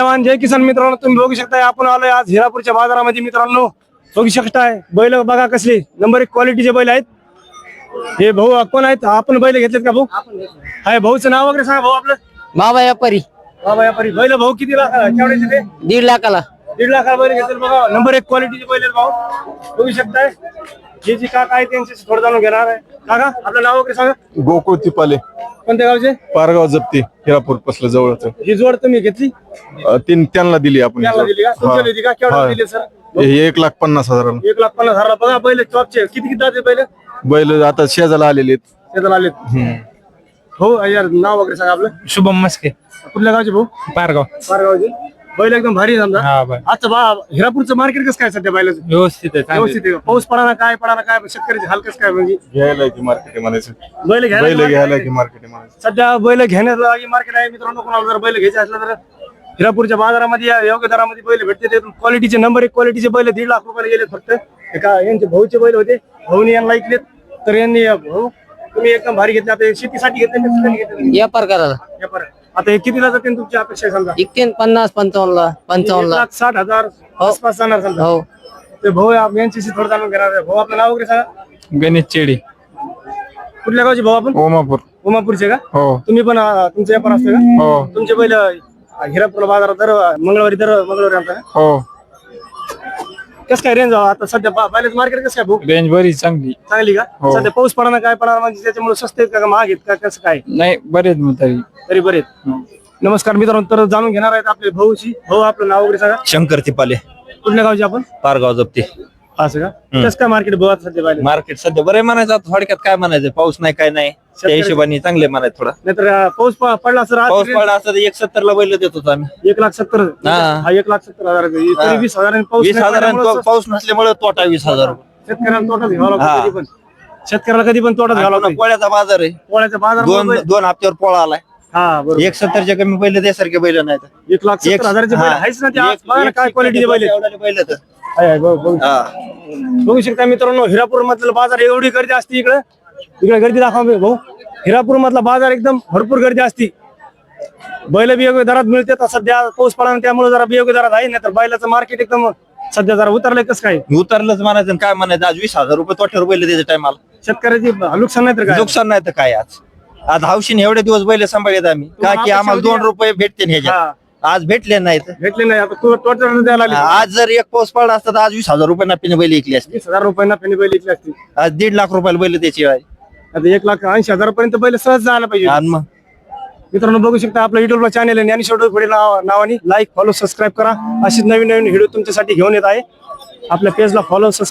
जवान जय किसान मित्रांनो, तुम्ही बघू शकताय आपण आलोय आज हिरापूरच्या बाजारामध्ये मित्रांनो. बघू शकताय बैल बघा कसले नंबर 1 क्वालिटीचे बैल आहेत. हे भाऊ कोण आहेत? आपण बैल घेतलेत का भाऊ? हाय, भाऊचं नाव वगैरे सांगा भाऊ आपलं. बाबा व्यापारी बाबा व्यापारी. बैल भाऊ किती लाख केवढ्याचे ते? 1.5 लाखाला. 1.5 लाखाला बैल घेतले बघा. नंबर 1 क्वालिटीचे बैल आहेत भाऊ. बघू शकताय हे जी काका आहे त्यांच्याशी थोडं जाणून घेणार आहे. काका आपलं नाव वगैरे सांगा. गोकुळ तिपाले, कोणत्या गावचे? पारगाव जप्ती, हिरापूर पसलं जवळच. ही जोड तुम्ही घेतली? त्यांना दिली आपण. त्याला दिली का? तुमच्याला दिली का? केवढ्याला दिली सर? 1,50,000. 1,50,000 बघा. बैल टॉपचे किती किती जाते बैल? बैल आता शेजाला आलेले आहेत. शेताला आलेत. हो यार, नाव वगैरे सांगा आपलं. शुभम मस्के, कुठल्या गावचे भाऊ? पारगाव. पारगावचे. बैल एकदम भारी आहे समजा. हा बाय, आता हिरापूरचं मार्केट कसं काय सध्या बैलाचं? व्यवस्थित आहे, चांगलं व्यवस्थित आहे का? पाऊस पडाना काय शेतकऱ्याचे हाल कसं काय म्हणजे? घ्यायला की मार्केट म्हणायचं. बैल बैल घ्यायला की घ्यायला मार्केट म्हणायचं. सध्या बैल घेण्याचा मार्केट आहे मित्रांनो. कोणाला जर बैल घ्यायचे असलं तर हिरापूरच्या बाजारामध्ये या योग्य दरामध्ये बैल भेटते. ते क्वालिटीचे नंबर 1 क्वालिटीचे बैल 1.5 लाख रुपयाला गेले फक्त. एका यांचे भाऊचे बैल होते, भाऊनी यांना ऐकलेत तर यांनी भाऊ तुम्ही एकदम भारी घेतले. आता हे शेतीसाठी घेतले व्यापार करायला व्यापार. आता हे कितीला जाते तुमची अपेक्षा आहे समजा? 50 55ला 55ला. 1,60,000 आसपास जाणार समजा. हो. ते भाऊ यांच्याशी थोडं जाणून घेणार आहे. भाऊ आपलं नाव वगैरे सांगा. गणेश चेडी, कुठल्या गावचे भाऊ आपण? ओमापूर. उमापूरचे का? हो तुम्ही पण तुमचा व्यापार असतो का? हो तुमचे बैल हिरापूर बाजारात दर मंगळवारी आणता का? हो. कसं काय रेंज आता सध्या बैलाचं मार्केट कसं काय भाऊ? रेंज बरी चांगली. चांगली का? हो. सध्या पाऊस पडा काय पडा म्हणजे त्याच्यामुळे स्वस्त आहेत का महाग आहेत का कसं काय? नाही, बरेच मग तरी. तरी बरे आहेत. नमस्कार मित्रांनो, तर जाणून घेणार आहेत आपले भाऊची. भाऊ आपलं नाव वगैरे सांगा. शंकर तिपाले, कुठल्या गावचे आपण? पारगाव जप्ती. असं का? कसं काय मार्केट भाऊ आता सध्या बैल? मार्केट सध्या बरं म्हणायचं. आता थोडक्यात काय म्हणायचं, पाऊस नाही काय नाही त्या हिशोबाने चांगले म्हणायचं. थोडा नाहीतर पाऊस पडला सर पाऊस पडला असता तर 170 ला बैल देत होतो आम्ही. 1,70,000. हा. 1,70,000 तरी 20,000 पाऊस 20,000 नाही पडल्यामुळं पाऊस नसल्यामुळे तोटा 20,000 रुपये. शेतकऱ्याला तोटाच घ्यावा लागतो हा. कधी पण. शेतकऱ्याला कधी पण तोटाच घ्यावा पुन्हा लागतो. पोळ्याचा बाजार आहे. पोळ्याचा बाजार दोन हप्त्यावर पोळा आलाय. हा बरोबर. 170च्या कमी बैल त्यासारखे बैल नाही. 1,70,000 बैल आहेच ना ते. आज बघा ना काय क्वालिटीचे बैल आहेत. बैल तर बघू शकता मित्रांनो, हिरापूर मधला बाजार एवढी गर्दी असते. इकडे गर्दी दाखवा भाऊ. हिरापूर मधला बाजार एकदम भरपूर गर्दी असते. बैल बी योग्य दरात मिळते. आता सध्या पाऊस पडा त्यामुळे जरा बी योग्य दरात आहे. नाही तर बैलाचं मार्केट एकदम सध्या जरा उतरलंय. कसं काय उतरलंच म्हणायचं. काय म्हणायचं, आज 20,000 रुपये तोट्यावर बैल त्याच्या टायमाला. शेतकऱ्याची नुकसान नाही तर काय? नुकसान नाही तर काय. आज हौशीने एवढे दिवस बैल सांभाळत आम्ही का की आम्हाला 2 रुपये भेटते ह्याच्यात. आज भेटले नाहीत. भेटले नाही. आता टोटल द्यायला लागले. आज जर एक पाऊस पडला असता तर आज 20,000 रुपये नफीने बैल विकली असते. 20,000 रुपयांना फेनी बैल इथली असती. आज 1.5 लाख रुपयाला बैल त्याची आहे. आता 1,80,000 पर्यंत बैल सहज जायला पाहिजे. आणि मग मित्रांनो बघू शकता आपलं युट्यूबला चॅनल आहे ज्ञानेश्वर डोईफोडे नावाने. लाईक फॉलो सबस्क्राईब करा. अशीच नवीन व्हिडिओ तुमच्यासाठी घेऊन येत आहे. आपल्या पेजला फॉलो सबस्क्राईब